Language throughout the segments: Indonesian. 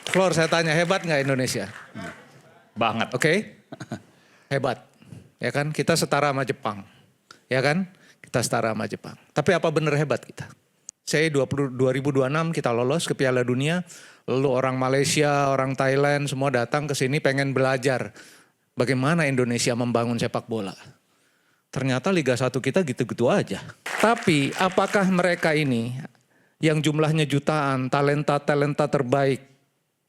Flor, saya tanya, hebat nggak Indonesia? Banget. Oke? Hebat. Ya kan? Kita setara sama Jepang. Ya kan? Kita setara sama Jepang. Tapi apa benar hebat kita? Saya 2026 kita lolos ke Piala Dunia. Lalu orang Malaysia, orang Thailand semua datang ke sini pengen belajar. Bagaimana Indonesia membangun sepak bola. Ternyata Liga 1 kita gitu-gitu aja. Tapi apakah mereka ini yang jumlahnya jutaan, talenta-talenta terbaik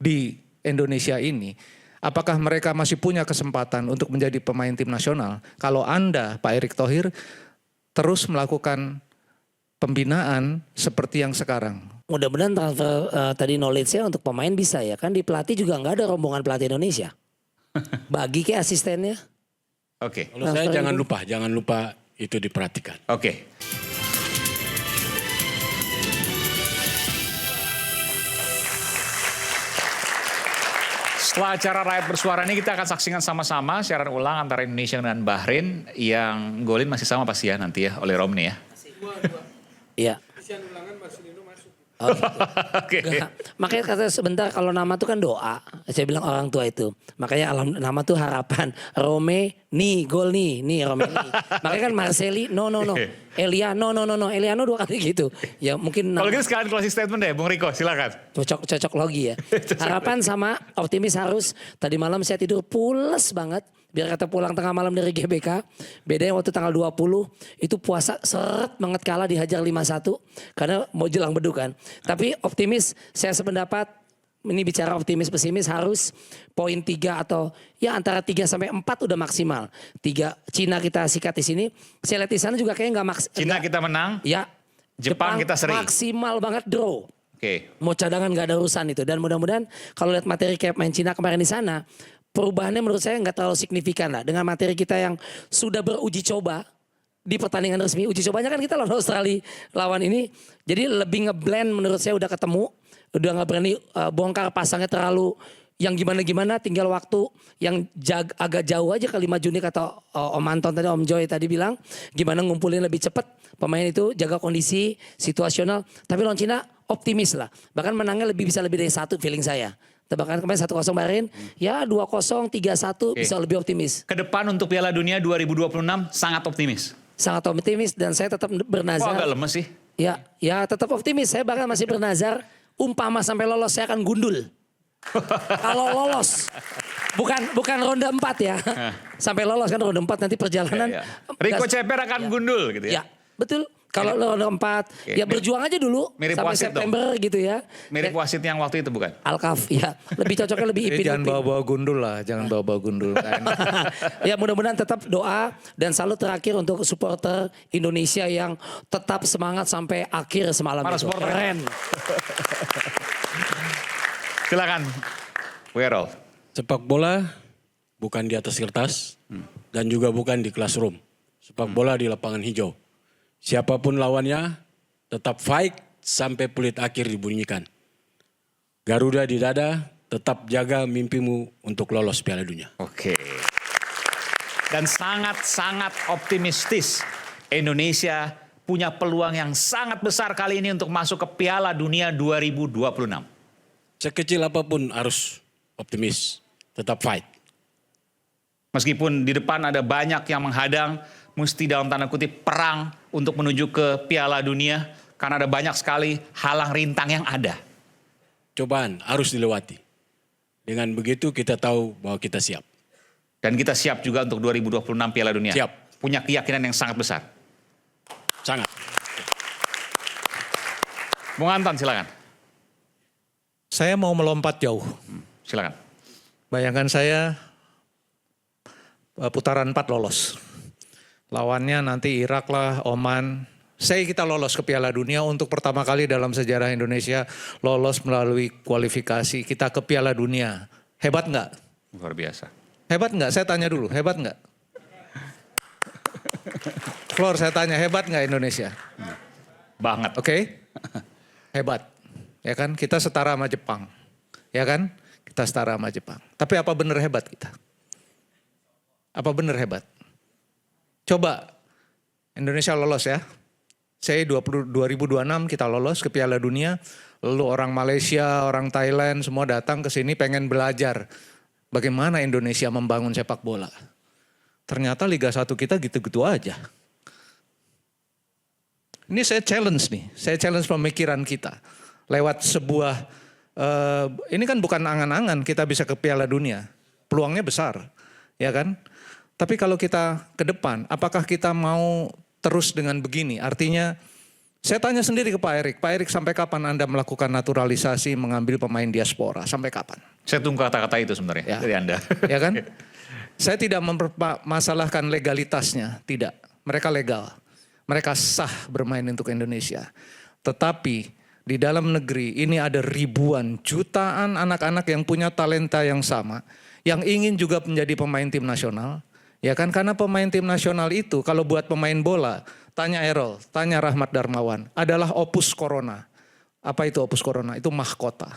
di Indonesia ini, apakah mereka masih punya kesempatan untuk menjadi pemain tim nasional? Kalau Anda, Pak Erick Thohir, terus melakukan pembinaan seperti yang sekarang. Mudah-mudahan transfer tadi knowledge-nya untuk pemain bisa ya. Kan di pelatih juga nggak ada rombongan pelatih Indonesia. Bagi ke asistennya. Oke. Kalau saya jangan lupa itu diperhatikan. Oke. Setelah acara Rakyat Bersuara ini kita akan saksikan sama-sama siaran ulang antara Indonesia dan Bahrain yang golin masih sama pasti ya nanti ya oleh Romney ya. Iya. Oh, gitu. Oke. Makanya kata sebentar kalau nama tuh kan doa. Saya bilang orang tua itu. Makanya nama tuh harapan. Rome nih gol nih Rome nih. Makanya kan Marceli no. Elia no. Eliano 2 kali gitu. Ya mungkin Kalau gitu sekalian closing statement deh Bung Riko silakan. cocok logi ya. Harapan sama optimis harus. Tadi malam saya tidur pules banget. Biar kata pulang tengah malam dari GBK. Bedanya waktu tanggal 20 itu puasa seret banget kalah dihajar 5-1. Karena mau jelang beduk kan. Tapi optimis saya sependapat. Ini bicara optimis pesimis harus poin 3 atau ya antara 3 sampai 4 udah maksimal. 3 Cina kita sikat di sini. Saya lihat di sana juga kayaknya nggak maksimal. Cina kita menang. Ya. Jepang kita seri. Maksimal banget draw. Oke. Mau cadangan nggak ada urusan itu. Dan mudah-mudahan kalau lihat materi kayak main Cina kemarin di sana. Perubahannya menurut saya nggak terlalu signifikan lah. Dengan materi kita yang sudah beruji coba. Di pertandingan resmi. Uji cobanya kan kita lawan Australia lawan ini. Jadi lebih ngeblend menurut saya udah ketemu. Udah nggak berani bongkar pasangnya terlalu yang gimana-gimana, tinggal waktu yang agak jauh aja kali maju nih kata Om Anton tadi, Om Joy tadi bilang gimana ngumpulin lebih cepat pemain itu, jaga kondisi situasional. Tapi lawan Cina optimis lah, bahkan menangnya bisa lebih dari 1 feeling saya. Tebakan kemarin 1-0 Bahrain, ya 2-0, 3-1 bisa lebih optimis. Ke depan untuk Piala Dunia 2026 sangat optimis. Sangat optimis dan saya tetap bernazar. Kok agak lemes sih? Ya tetap optimis, saya bahkan masih bernazar. Umpama sampai lolos saya akan gundul. Kalau lolos. Bukan ronde 4 ya. Sampai lolos kan ronde 4 nanti perjalanan. Rico Ceper akan gundul gitu ya. Ya, betul. Kalau ronde 4 ya berjuang aja dulu mirip sampai wasit September dong. gitu ya. Mirip wasit yang waktu itu bukan? Alkaf ya. Lebih cocoknya lebih ipin. Jangan bawa-bawa gundul lah, jangan bawa-bawa gundul. Ya mudah-mudahan tetap doa dan salut terakhir untuk supporter Indonesia yang tetap semangat sampai akhir semalam Para itu. supporter. Keren. Silakan. Werol. Sepak bola bukan di atas kertas dan juga bukan di classroom. Sepak bola di lapangan hijau. Siapapun lawannya tetap fight sampai peluit akhir dibunyikan. Garuda di dada, tetap jaga mimpimu untuk lolos Piala Dunia. Oke. Dan sangat-sangat optimistis Indonesia punya peluang yang sangat besar kali ini untuk masuk ke Piala Dunia 2026. Sekecil apapun harus optimis, tetap fight. Meskipun di depan ada banyak yang menghadang, mesti dalam tanda kutip perang untuk menuju ke Piala Dunia. Karena ada banyak sekali halang rintang yang ada. Cobaan harus dilewati. Dengan begitu kita tahu bahwa kita siap. Dan kita siap juga untuk 2026 Piala Dunia. Siap. Punya keyakinan yang sangat besar. Sangat. Bung Anton silakan. Saya mau melompat jauh. Silakan. Bayangkan saya putaran 4 lolos. Lawannya nanti Irak lah, Oman. Kita lolos ke Piala Dunia untuk pertama kali dalam sejarah Indonesia lolos melalui kualifikasi. Kita ke Piala Dunia. Hebat nggak? Luar biasa. Hebat nggak? Saya tanya dulu, hebat nggak? Flor, saya tanya, hebat nggak Indonesia? Banget. Oke? Hebat. Ya kan? Kita setara sama Jepang. Ya kan? Kita setara sama Jepang. Tapi apa benar hebat kita? Apa benar hebat? Coba Indonesia lolos ya. Saya 2026 kita lolos ke Piala Dunia. Lalu orang Malaysia, orang Thailand semua datang ke sini pengen belajar bagaimana Indonesia membangun sepak bola. Ternyata Liga 1 kita gitu-gitu aja. Ini saya challenge pemikiran kita. Lewat sebuah, ini kan bukan angan-angan kita bisa ke Piala Dunia. Peluangnya besar, ya kan? Tapi kalau kita ke depan, apakah kita mau terus dengan begini? Artinya, saya tanya sendiri ke Pak Erik sampai kapan Anda melakukan naturalisasi, mengambil pemain diaspora? Sampai kapan? Saya tunggu kata-kata itu sebenarnya Ya. dari Anda. Ya kan? Saya tidak mempermasalahkan legalitasnya, tidak. Mereka legal. Mereka sah bermain untuk Indonesia. Tetapi di dalam negeri ini ada ribuan, jutaan anak-anak yang punya talenta yang sama, yang ingin juga menjadi pemain tim nasional. Ya kan, karena pemain tim nasional itu kalau buat pemain bola, tanya Errol, tanya Rahmat Darmawan, adalah opus corona. Apa itu opus corona? Itu mahkota.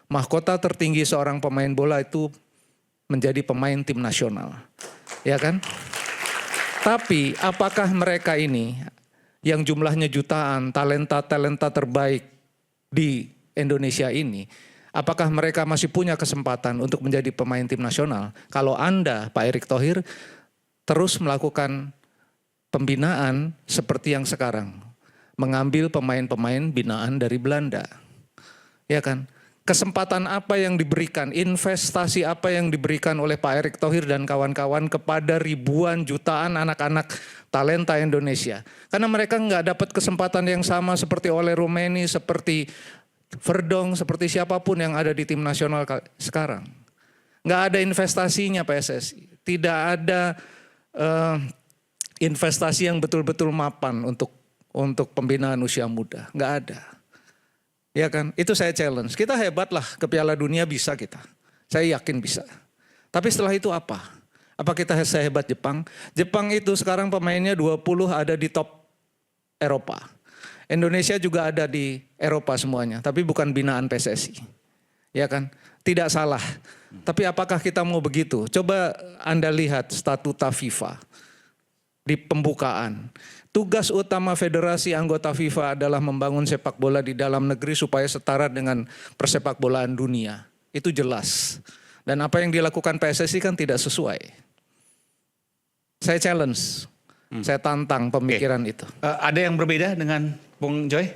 Mahkota tertinggi seorang pemain bola itu menjadi pemain tim nasional. Ya kan? Tapi apakah mereka ini yang jumlahnya jutaan, talenta-talenta terbaik di Indonesia ini, apakah mereka masih punya kesempatan untuk menjadi pemain tim nasional? Kalau Anda, Pak Erick Thohir, terus melakukan pembinaan seperti yang sekarang. Mengambil pemain-pemain binaan dari Belanda. Ya kan? Kesempatan apa yang diberikan, investasi apa yang diberikan oleh Pak Erick Thohir dan kawan-kawan kepada ribuan jutaan anak-anak talenta Indonesia. Karena mereka nggak dapat kesempatan yang sama seperti oleh Rumeni, seperti Verdong, seperti siapapun yang ada di tim nasional sekarang. Nggak ada investasinya PSSI. Tidak ada investasi yang betul-betul mapan untuk pembinaan usia muda. Nggak ada. Ya kan, itu saya challenge. Kita hebat lah, ke Piala Dunia bisa kita. Saya yakin bisa. Tapi setelah itu apa? Apa kita sehebat Jepang? Jepang itu sekarang pemainnya 20 ada di top Eropa. Indonesia juga ada di Eropa semuanya, tapi bukan binaan PSSI. Ya kan? Tidak salah. Tapi apakah kita mau begitu? Coba Anda lihat statuta FIFA di pembukaan. Tugas utama federasi anggota FIFA adalah membangun sepak bola di dalam negeri supaya setara dengan persepak bolaan dunia. Itu jelas. Dan apa yang dilakukan PSSI kan tidak sesuai. Saya challenge, saya tantang pemikiran itu. Ada yang berbeda dengan Bung Joy?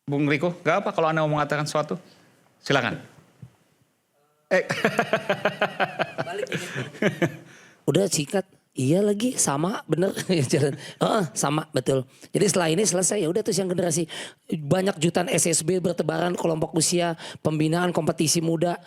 Bung Riko, gak apa kalau Anda mau mengatakan sesuatu? Silakan. Udah sikat. Iya lagi sama bener jalan. Sama betul. Jadi setelah ini selesai ya udah terus yang generasi banyak jutaan SSB bertebaran kelompok usia pembinaan kompetisi muda.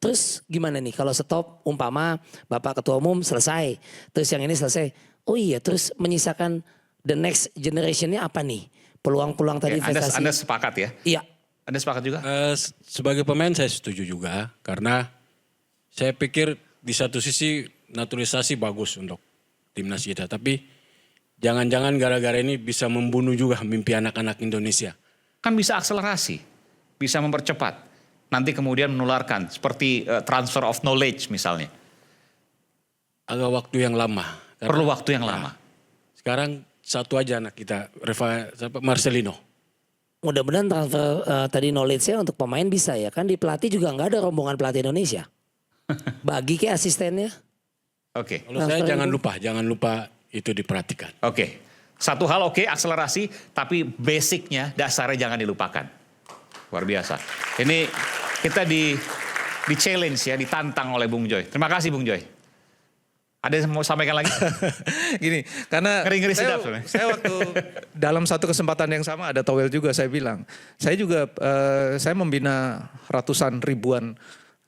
Terus gimana nih kalau stop umpama Bapak Ketua Umum selesai. Terus yang ini selesai. Oh iya terus menyisakan the next generationnya apa nih? Peluang-peluang tadi investasi. Anda sepakat ya? Iya. Anda sepakat juga? Sebagai pemain saya setuju juga karena saya pikir di satu sisi naturalisasi bagus untuk timnas kita, tapi jangan-jangan gara-gara ini bisa membunuh juga mimpi anak-anak Indonesia. Kan bisa akselerasi, bisa mempercepat, nanti kemudian menularkan seperti transfer of knowledge misalnya. Agak waktu yang lama. Perlu waktu yang lama. Sekarang satu aja anak kita, Marcelino. Mudah-mudahan transfer tadi knowledge-nya untuk pemain bisa ya. Kan di pelatih juga nggak ada rombongan pelatih Indonesia. Bagi ke asistennya. Oke. Kalau saya jangan lupa itu diperhatikan. Oke. Satu hal oke, akselerasi, tapi basicnya, dasarnya jangan dilupakan. Luar biasa. Ini kita di challenge ya, ditantang oleh Bung Joy. Terima kasih Bung Joy. Ada yang mau sampaikan lagi? Gini, karena Ngeri-ngeri sedap sebenarnya. saya waktu dalam satu kesempatan yang sama ada Towel juga saya bilang. Saya juga, saya membina ratusan ribuan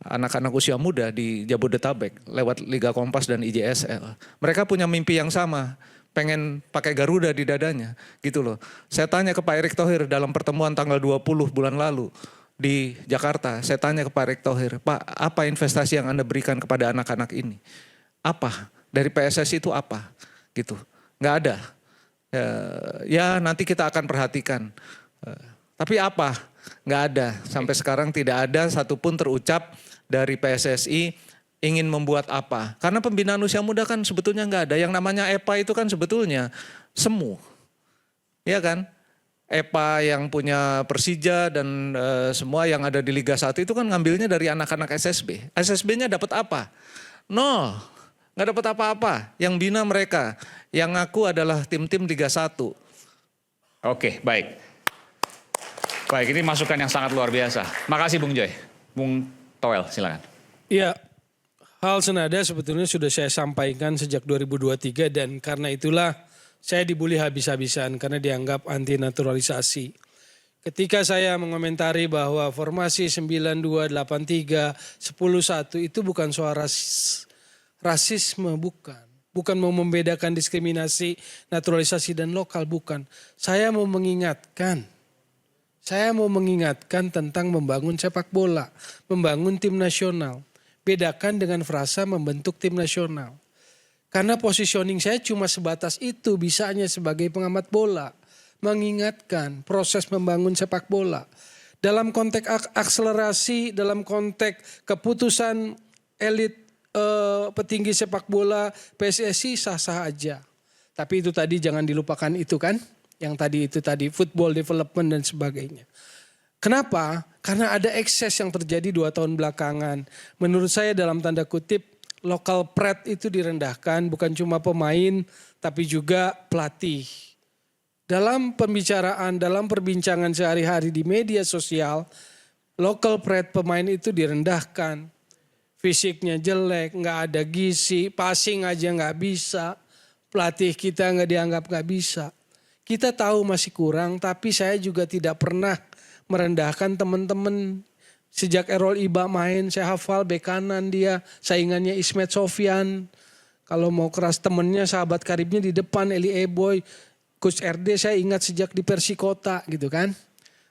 anak-anak usia muda di Jabodetabek lewat Liga Kompas dan IJSL. Mereka punya mimpi yang sama, pengen pakai Garuda di dadanya gitu loh. Saya tanya ke Pak Erick Thohir dalam pertemuan tanggal 20 bulan lalu di Jakarta. Saya tanya ke Pak Erick Thohir, Pak apa investasi yang Anda berikan kepada anak-anak ini? Apa? Dari PSSI itu apa? Gitu. Nggak ada. Ya nanti kita akan perhatikan. Tapi apa? Nggak ada. Sampai sekarang tidak ada satupun terucap dari PSSI ingin membuat apa. Karena pembinaan usia muda kan sebetulnya nggak ada. Yang namanya EPA itu kan sebetulnya semu. Ya kan? Epa yang punya Persija dan semua yang ada di Liga 1 itu kan ngambilnya dari anak-anak SSB. SSB-nya dapat apa? Nol, nggak dapat apa-apa. Yang bina mereka, yang ngaku adalah tim-tim Liga 1. Oke, baik. Baik, ini masukan yang sangat luar biasa. Makasih Bung Joy. Bung Toel, silakan. Iya, hal senada sebetulnya sudah saya sampaikan sejak 2023 dan karena itulah saya dibully habis-habisan karena dianggap anti naturalisasi. Ketika saya mengomentari bahwa formasi 9283 101 itu bukan soal rasisme, bukan. Bukan mau membedakan diskriminasi, naturalisasi dan lokal, bukan. Saya mau mengingatkan tentang membangun sepak bola, membangun tim nasional. Bedakan dengan frasa membentuk tim nasional. Karena positioning saya cuma sebatas itu, bisanya sebagai pengamat bola. Mengingatkan proses membangun sepak bola. Dalam konteks akselerasi, dalam konteks keputusan elit petinggi sepak bola PSSI sah-sah aja. Tapi itu tadi jangan dilupakan itu kan. Yang tadi football development dan sebagainya. Kenapa? Karena ada ekses yang terjadi 2 tahun belakangan. Menurut saya dalam tanda kutip, local pride itu direndahkan, bukan cuma pemain tapi juga pelatih. Dalam pembicaraan, dalam perbincangan sehari-hari di media sosial, local pride pemain itu direndahkan. Fisiknya jelek, nggak ada gizi, passing aja nggak bisa. Pelatih kita nggak dianggap nggak bisa. Kita tahu masih kurang, tapi saya juga tidak pernah merendahkan teman-teman. Sejak Errol Iba main, saya hafal bek kanan dia, saingannya Ismet Sofyan. Kalau mau keras temennya, sahabat karibnya di depan, Eli Eboy. Coach RD saya ingat sejak di Persikota gitu kan.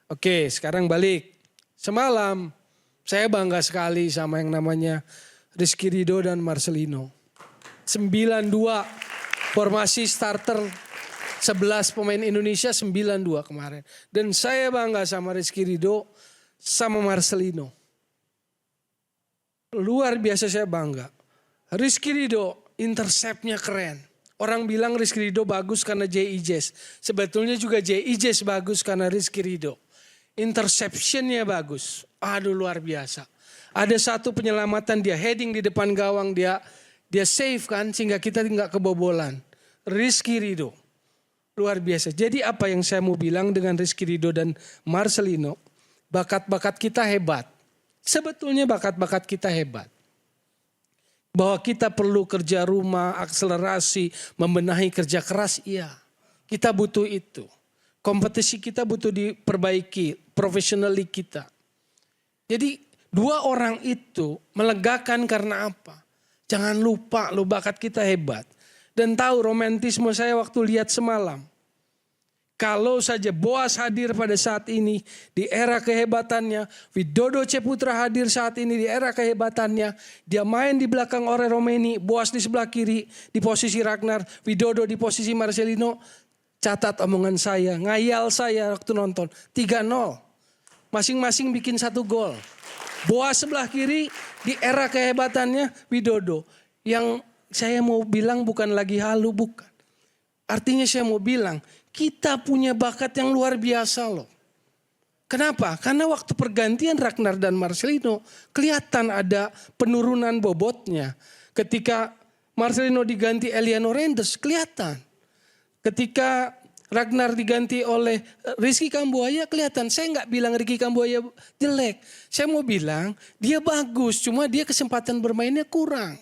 Oke, sekarang balik. Semalam, saya bangga sekali sama yang namanya Rizky Ridho dan Marcelino. 9-2, formasi starter 11 pemain Indonesia 9-2 kemarin. Dan saya bangga sama Rizky Ridho sama Marcelino. Luar biasa saya bangga. Rizky Ridho interceptnya keren. Orang bilang Rizky Ridho bagus karena J.I. Jazz. Sebetulnya juga J.I. Jazz bagus karena Rizky Ridho. Interceptionnya bagus. Aduh luar biasa. Ada satu penyelamatan dia heading di depan gawang dia save kan sehingga kita nggak kebobolan. Rizky Ridho. Luar biasa. Jadi apa yang saya mau bilang dengan Rizky Ridho dan Marcelino. Bakat-bakat kita hebat. Sebetulnya bakat-bakat kita hebat. Bahwa kita perlu kerja rumah, akselerasi, membenahi kerja keras, iya. Kita butuh itu. Kompetisi kita butuh diperbaiki, professionally kita. Jadi 2 orang itu melegakan karena apa? Jangan lupa lo bakat kita hebat. Dan tahu romantisme saya waktu lihat semalam. Kalau saja Boas hadir pada saat ini di era kehebatannya, Widodo Ceputra hadir saat ini di era kehebatannya, dia main di belakang Ore Romeni, Boas di sebelah kiri di posisi Ragnar, Widodo di posisi Marcelino, catat omongan saya, ngayal saya waktu nonton, 3-0. Masing-masing bikin 1 gol. Boas sebelah kiri di era kehebatannya Widodo. Yang saya mau bilang bukan lagi halu, bukan. Artinya saya mau bilang, kita punya bakat yang luar biasa loh. Kenapa? Karena waktu pergantian Ragnar dan Marcelino kelihatan ada penurunan bobotnya. Ketika Marcelino diganti Eliano Reinders kelihatan. Ketika Ragnar diganti oleh Rizky Kambuaya kelihatan. Saya nggak bilang Rizky Kambuaya jelek. Saya mau bilang dia bagus, cuma dia kesempatan bermainnya kurang.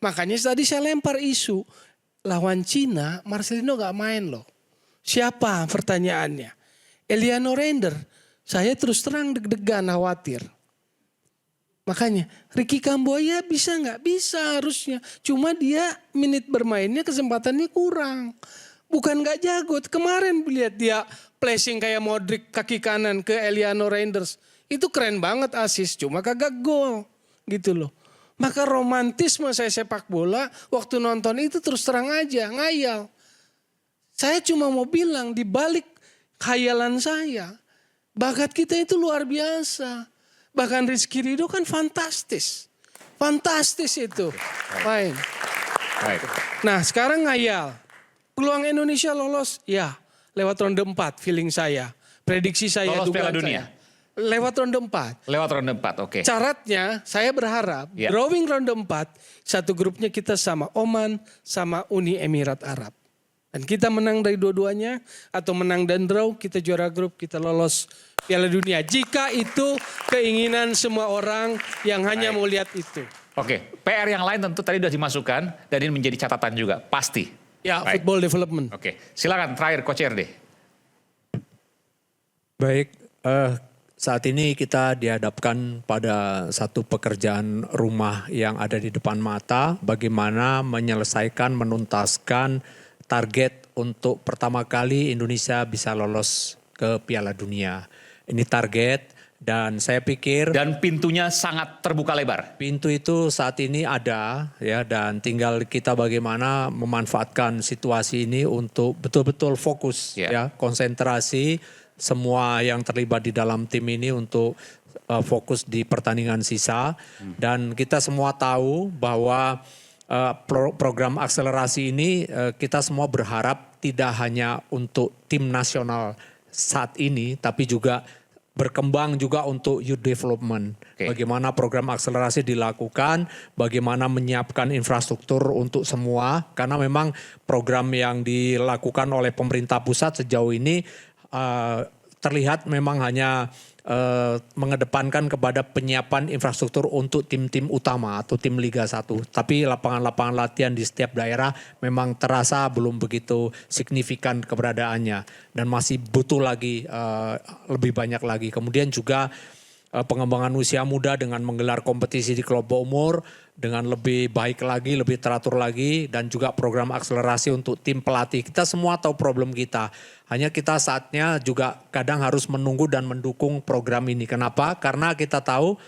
Makanya tadi saya lempar isu lawan Cina Marcelino nggak main loh. Siapa pertanyaannya? Eliano Reinder. Saya terus terang deg-degan khawatir. Makanya Ricky Kambuaya bisa nggak? Bisa harusnya. Cuma dia menit bermainnya kesempatannya kurang. Bukan nggak jago. Kemarin lihat dia placing kayak Modric kaki kanan ke Eliano Reinders. Itu keren banget assist. Cuma kagak gol. Gitu loh. Maka romantisme saya sepak bola waktu nonton itu terus terang aja ngayal. Saya cuma mau bilang di balik khayalan saya, bakat kita itu luar biasa. Bahkan Rizky Ridho kan fantastis. Fantastis itu. Baik. Baik. Nah sekarang ngayal. Peluang Indonesia lolos? Ya. lewat ronde 4 feeling saya. Prediksi saya, Lolos Piala dugaan Dunia. saya. Lewat ronde 4. Lewat ronde 4, oke. Syaratnya saya berharap Ya. drawing ronde 4 satu grupnya kita sama Oman sama Uni Emirat Arab. Dan kita menang dari dua-duanya atau menang dan draw kita juara grup kita lolos Piala Dunia. Jika itu keinginan semua orang yang hanya mau lihat itu. Oke, PR yang lain tentu tadi sudah dimasukkan dan ini menjadi catatan juga, pasti. Ya, Baik. football development. Oke, silakan terakhir Coach RD. Baik, saat ini kita dihadapkan pada satu pekerjaan rumah yang ada di depan mata, bagaimana menyelesaikan, menuntaskan target untuk pertama kali Indonesia bisa lolos ke Piala Dunia. Ini target dan saya pikir Dan pintunya sangat terbuka lebar. pintu itu saat ini ada ya dan tinggal kita bagaimana memanfaatkan situasi ini untuk betul-betul fokus Ya. ya, konsentrasi semua yang terlibat di dalam tim ini untuk fokus di pertandingan sisa dan kita semua tahu bahwa program akselerasi ini kita semua berharap tidak hanya untuk tim nasional saat ini tapi juga berkembang juga untuk youth development. Oke. Bagaimana program akselerasi dilakukan, bagaimana menyiapkan infrastruktur untuk semua. Karena memang program yang dilakukan oleh pemerintah pusat sejauh ini terlihat memang hanya mengedepankan kepada penyiapan infrastruktur untuk tim-tim utama atau tim Liga 1. Tapi lapangan-lapangan latihan di setiap daerah memang terasa belum begitu signifikan keberadaannya. Dan masih butuh lagi lebih banyak lagi. Kemudian juga pengembangan usia muda dengan menggelar kompetisi di kelompok umur dengan lebih baik lagi, lebih teratur lagi dan juga program akselerasi untuk tim pelatih. Kita semua tahu problem kita. Hanya kita saatnya juga kadang harus menunggu dan mendukung program ini. Kenapa? Karena kita tahu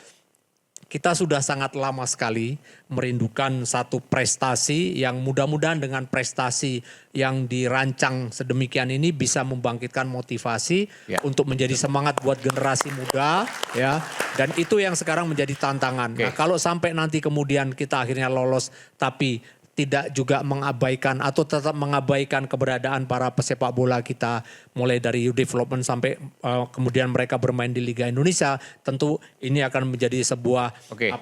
kita sudah sangat lama sekali merindukan satu prestasi yang mudah-mudahan dengan prestasi yang dirancang sedemikian ini bisa membangkitkan motivasi Ya. untuk menjadi semangat buat generasi muda ya. Dan itu yang sekarang menjadi tantangan. Oke. Nah, kalau sampai nanti kemudian kita akhirnya lolos tapi tidak juga mengabaikan atau tetap mengabaikan keberadaan para pesepak bola kita mulai dari youth development sampai kemudian mereka bermain di Liga Indonesia, tentu ini akan menjadi sebuah Oke.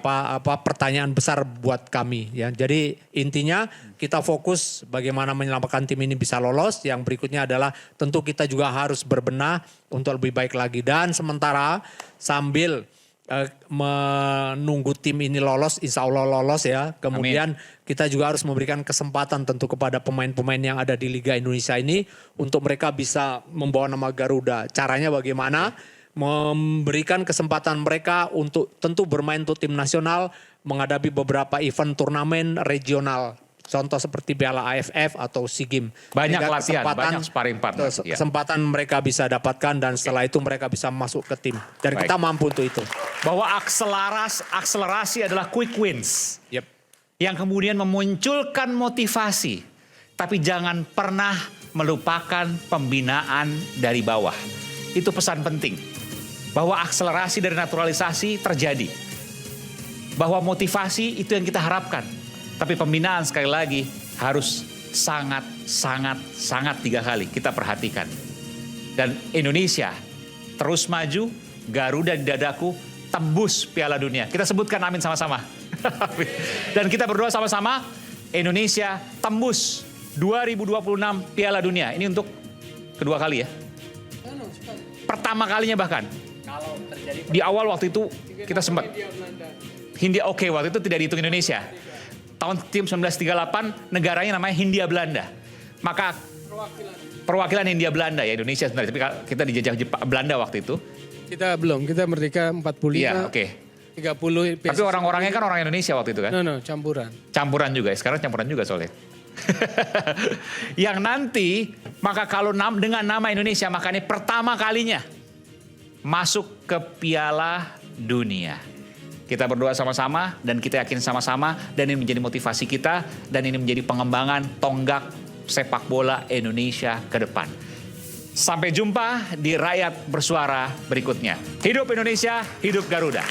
pertanyaan besar buat kami ya. Jadi intinya kita fokus bagaimana menyelamatkan tim ini bisa lolos. Yang berikutnya adalah tentu kita juga harus berbenah untuk lebih baik lagi dan sementara sambil menunggu tim ini lolos, insya Allah lolos ya. Kemudian kita juga harus memberikan kesempatan tentu kepada pemain-pemain yang ada di Liga Indonesia ini untuk mereka bisa membawa nama Garuda. Caranya bagaimana? Memberikan kesempatan mereka untuk tentu bermain untuk tim nasional, menghadapi beberapa event turnamen regional. Contoh seperti Piala AFF atau SEA Games. Banyak Sehingga latihan, banyak sparring partner. Ya. Kesempatan mereka bisa dapatkan dan setelah itu mereka bisa masuk ke tim. Dan Baik. kita mampu untuk itu. Bahwa akselerasi adalah quick wins. Yep. Yang kemudian memunculkan motivasi. Tapi jangan pernah melupakan pembinaan dari bawah. Itu pesan penting. Bahwa akselerasi dari naturalisasi terjadi. Bahwa motivasi itu yang kita harapkan. Tapi pembinaan sekali lagi harus sangat 3 kali kita perhatikan. Dan Indonesia terus maju, Garuda di dadaku, tembus Piala Dunia. Kita sebutkan amin sama-sama. Dan kita berdoa sama-sama, Indonesia tembus 2026 Piala Dunia. Ini untuk kedua kali ya. Pertama kalinya bahkan. Di awal waktu itu kita sempat. Hindia oke, waktu itu tidak dihitung Indonesia. Tahun tim 1938 negaranya namanya Hindia Belanda. Maka perwakilan Hindia Belanda ya Indonesia sebenarnya. Tapi kita dijajah Belanda waktu itu. Kita belum, kita merdeka 45. Iya, oke. 30. Tapi orang-orangnya kan orang Indonesia waktu itu kan. No, campuran. Campuran juga, sekarang campuran juga soalnya. Yang nanti, maka kalau dengan nama Indonesia, maka ini pertama kalinya masuk ke Piala Dunia. Kita berdoa sama-sama dan kita yakin sama-sama dan ini menjadi motivasi kita dan ini menjadi pengembangan tonggak sepak bola Indonesia ke depan. Sampai jumpa di Rakyat Bersuara berikutnya. Hidup Indonesia, hidup Garuda.